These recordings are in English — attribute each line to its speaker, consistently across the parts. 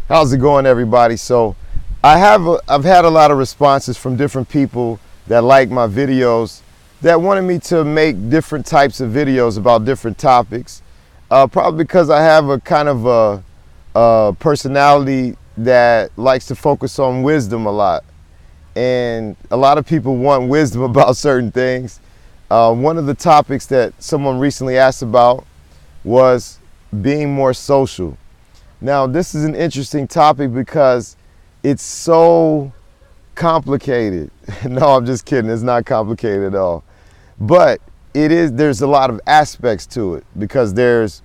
Speaker 1: How's it going, everybody? So I've had a lot of responses from different people that like my videos that wanted me to make different types of videos about different topics. Probably because I have a kind of a personality that likes to focus on wisdom a lot. And a lot of people want wisdom about certain things. One of the topics that someone recently asked about was being more social. Now, this is an interesting topic because it's so complicated. No, I'm just kidding. It's not complicated at all. But there's a lot of aspects to it because there's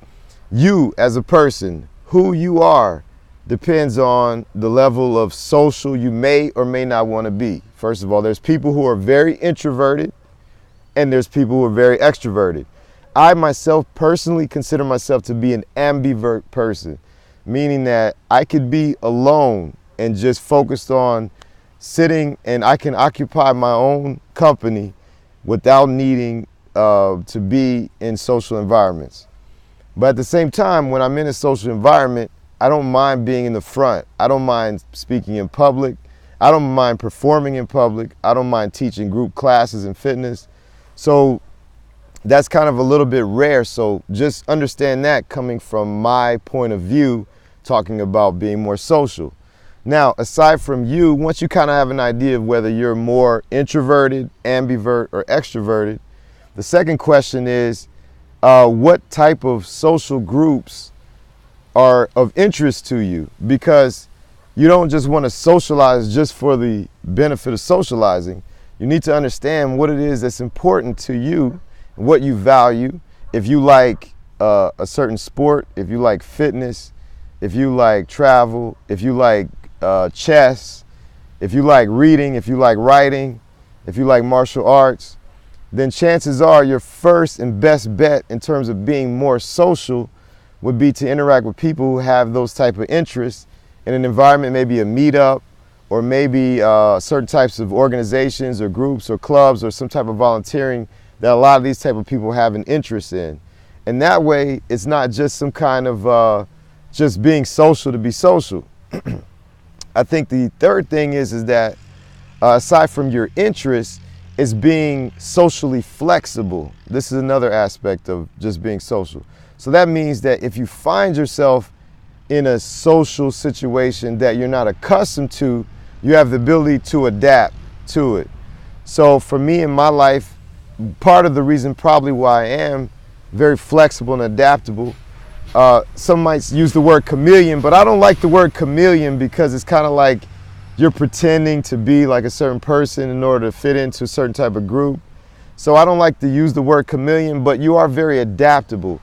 Speaker 1: you as a person. Who you are depends on the level of social you may or may not want to be. First of all, there's people who are very introverted and there's people who are very extroverted. I myself personally consider myself to be an ambivert person, meaning that I could be alone and just focused on sitting, and I can occupy my own company without needing to be in social environments. But at the same time, when I'm in a social environment, I don't mind being in the front. I don't mind speaking in public. I don't mind performing in public. I don't mind teaching group classes in fitness. So that's kind of a little bit rare. So just understand that coming from my point of view, talking about being more social. Now, aside from you, once you kind of have an idea of whether you're more introverted, ambivert, or extroverted, the second question is, what type of social groups are of interest to you? Because you don't just want to socialize just for the benefit of socializing. You need to understand what it is that's important to you, what you value. If you like a certain sport, if you like fitness, if you like travel, if you like chess, if you like reading, if you like writing, if you like martial arts, then chances are your first and best bet in terms of being more social would be to interact with people who have those type of interests in an environment, maybe a meetup, or maybe certain types of organizations or groups or clubs or some type of volunteering that a lot of these type of people have an interest in. And that way, it's not just some kind of just being social to be social. I think the third thing is that aside from your interests, is being socially flexible. This is another aspect of just being social. So that means that if you find yourself in a social situation that you're not accustomed to, you have the ability to adapt to it. So for me in my life, part of the reason probably why I am very flexible and adaptable, some might use the word chameleon, but I don't like the word chameleon because it's kind of like you're pretending to be like a certain person in order to fit into a certain type of group. So I don't like to use the word chameleon, but you are very adaptable.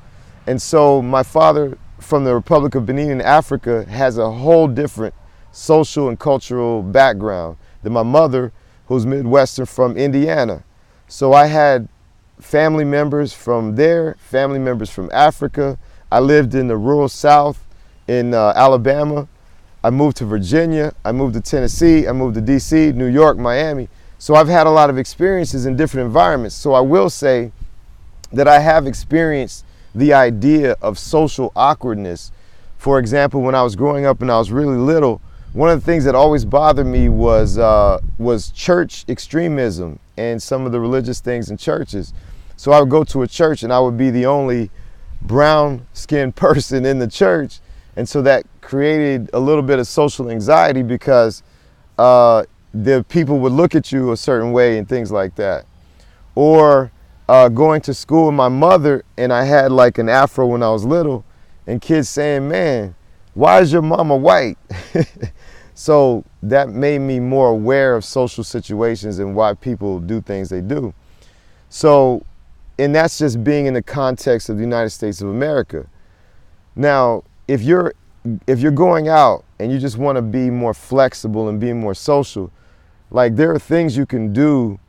Speaker 1: And so my father from the Republic of Benin in Africa has a whole different social and cultural background than my mother, who's Midwestern from Indiana. So I had family members from there, family members from Africa. I lived in the rural South in Alabama. I moved to Virginia. I moved to Tennessee. I moved to DC, New York, Miami. So I've had a lot of experiences in different environments. So I will say that I have experienced the idea of social awkwardness. For example, when I was growing up and I was really little, one of the things that always bothered me was church extremism and some of the religious things in churches. So I would go to a church and I would be the only brown-skinned person in the church. And so that created a little bit of social anxiety because the people would look at you a certain way and things like that. Or going to school with my mother, and I had like an afro when I was little, and kids saying, "Man, why is your mama white?" So that made me more aware of social situations and why people do things they do. So, and that's just being in the context of the United States of America. Now, if you're going out and you just want to be more flexible and be more social, like there are things you can do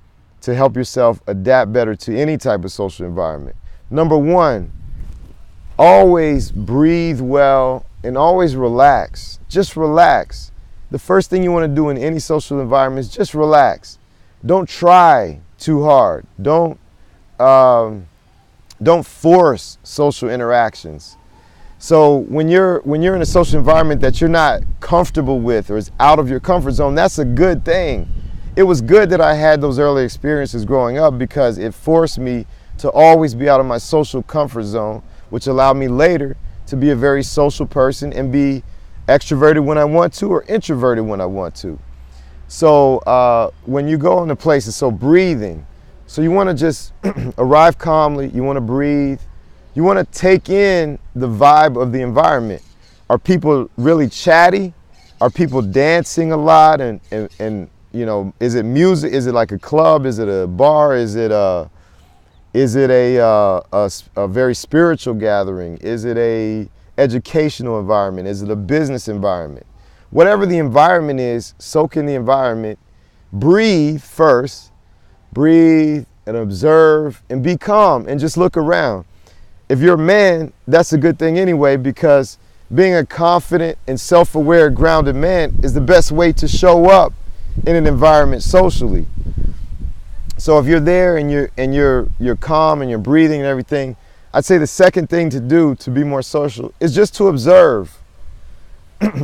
Speaker 1: to help yourself adapt better to any type of social environment. Number one, always breathe well and always relax. Just relax. The first thing you want to do in any social environment is just relax. Don't try too hard. Don't force social interactions. So when you're in a social environment that you're not comfortable with or is out of your comfort zone, that's a good thing. It was good that I had those early experiences growing up because it forced me to always be out of my social comfort zone, which allowed me later to be a very social person and be extroverted when I want to or introverted when I want to. So when you go into places, so breathing, so you want to just arrive calmly, you want to breathe, you want to take in the vibe of the environment. Are people really chatty? Are people dancing a lot? And you know, is it music? Is it like a club? Is it a bar? Is it a very spiritual gathering? Is it a educational environment? Is it a business environment? Whatever the environment is, soak in the environment. Breathe first. Breathe and observe and be calm and just look around. If you're a man, that's a good thing anyway, because being a confident and self-aware, grounded man is the best way to show up in an environment socially. So if you're there and you're calm and you're breathing and everything, I'd say the second thing to do to be more social is just to observe.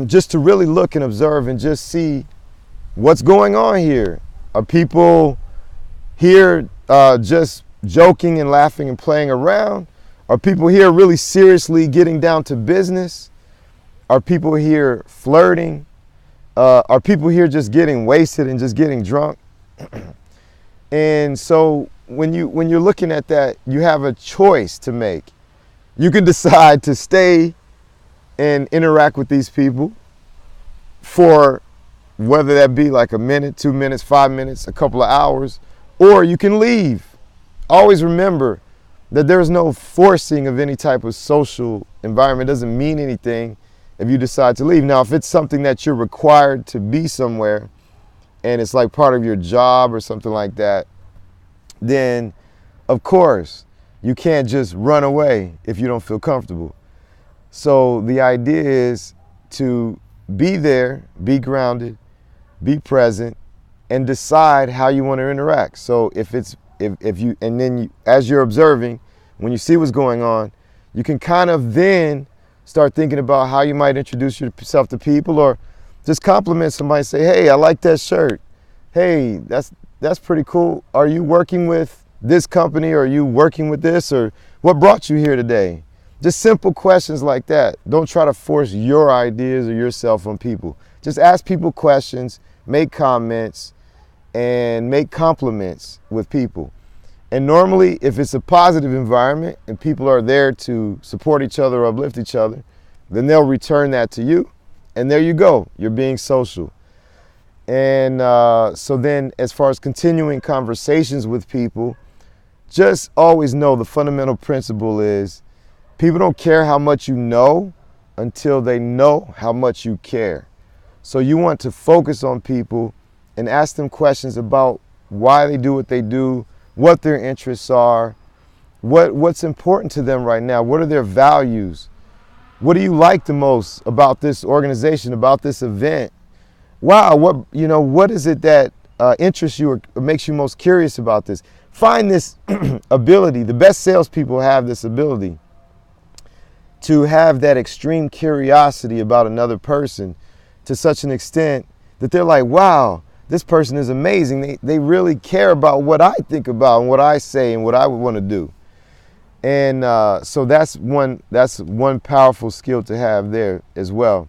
Speaker 1: Just to really look and observe and just see what's going on here. Are people here just joking and laughing and playing around? Are people here really seriously getting down to business? Are people here flirting? Are people here just getting wasted and just getting drunk? And so when you're looking at that, you have a choice to make. You can decide to stay and interact with these people for whether that be like a minute, 2 minutes, 5 minutes, a couple of hours, or you can leave. Always remember that there's no forcing of any type of social environment. It doesn't mean anything if you decide to leave. Now, if it's something that you're required to be somewhere and it's like part of your job or something like that, then of course you can't just run away if you don't feel comfortable. So the idea is to be there, be grounded, be present, and decide how you want to interact. So if you, and then you, as you're observing, when you see what's going on, you can kind of then start thinking about how you might introduce yourself to people, or just compliment somebody, say, hey, I like that shirt. Hey, that's pretty cool. Are you working with this company, or are you working with this, or what brought you here today? Just simple questions like that. Don't try to force your ideas or yourself on people. Just ask people questions, make comments, and make compliments with people. And normally, if it's a positive environment and people are there to support each other or uplift each other, then they'll return that to you. And there you go. You're being social. And so then as far as continuing conversations with people, just always know the fundamental principle is people don't care how much you know until they know how much you care. So you want to focus on people and ask them questions about why they do what they do, what their interests are, what's important to them right now, what are their values, what do you like the most about this organization, about this event? Wow, what is it that interests you or makes you most curious about this? Find this ability. The best salespeople have this ability to have that extreme curiosity about another person to such an extent that they're like, wow, this person is amazing. They really care about what I think about and what I say and what I would want to do. And so that's one powerful skill to have there as well.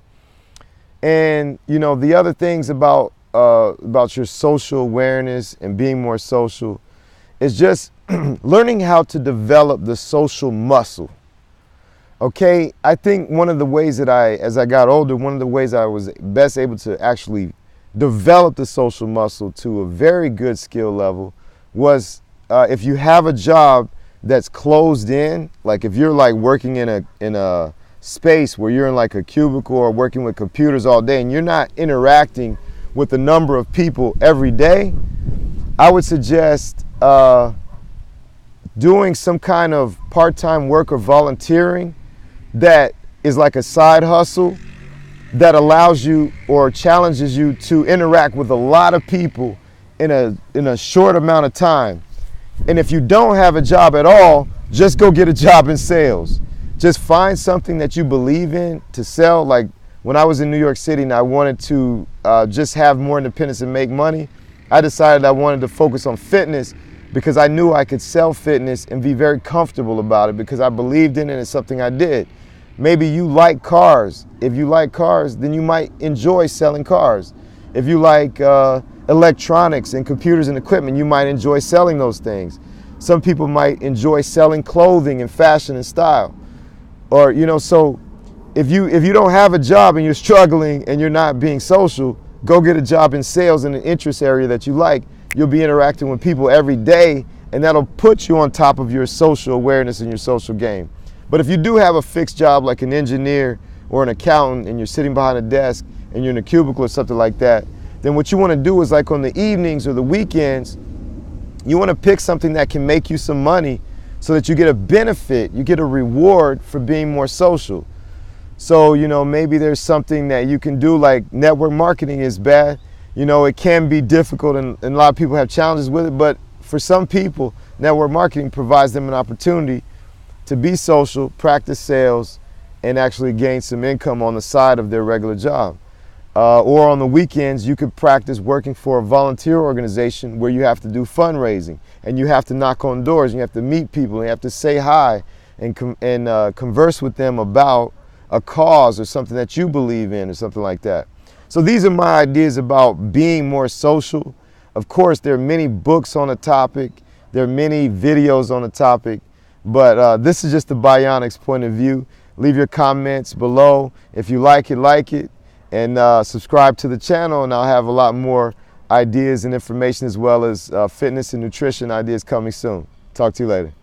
Speaker 1: And the other things about your social awareness and being more social is just learning how to develop the social muscle. Okay, I think one of the ways that as I got older, one of the ways I was best able to actually develop the social muscle to a very good skill level was if you have a job that's closed in, like if you're like working in a space where you're in like a cubicle or working with computers all day and you're not interacting with a number of people every day, I would suggest doing some kind of part-time work or volunteering that is like a side hustle that allows you or challenges you to interact with a lot of people in a short amount of time. And if you don't have a job at all, just go get a job in sales. just find something that you believe in to sell. Like when I was in New York City and I wanted to just have more independence and make money, I decided I wanted to focus on fitness because I knew I could sell fitness and be very comfortable about it because I believed in it and it's something I did. Maybe you like cars. If you like cars, then you might enjoy selling cars. If you like electronics and computers and equipment, you might enjoy selling those things. Some people might enjoy selling clothing and fashion and style. Or, so if you don't have a job and you're struggling and you're not being social, go get a job in sales in an interest area that you like. You'll be interacting with people every day, and that'll put you on top of your social awareness and your social game. But if you do have a fixed job like an engineer or an accountant and you're sitting behind a desk and you're in a cubicle or something like that, then what you want to do is, like on the evenings or the weekends, you want to pick something that can make you some money so that you get a benefit, you get a reward for being more social. So, maybe there's something that you can do, like network marketing is bad. It can be difficult and a lot of people have challenges with it, but for some people, network marketing provides them an opportunity to be social, practice sales, and actually gain some income on the side of their regular job. Or on the weekends, you could practice working for a volunteer organization where you have to do fundraising and you have to knock on doors, and you have to meet people, and you have to say hi and converse with them about a cause or something that you believe in or something like that. So these are my ideas about being more social. Of course, there are many books on the topic. There are many videos on the topic, but this is just the Bionics point of view. Leave your comments below. If you like it, and subscribe to the channel, and I'll have a lot more ideas and information as well as fitness and nutrition ideas coming soon. Talk to you later.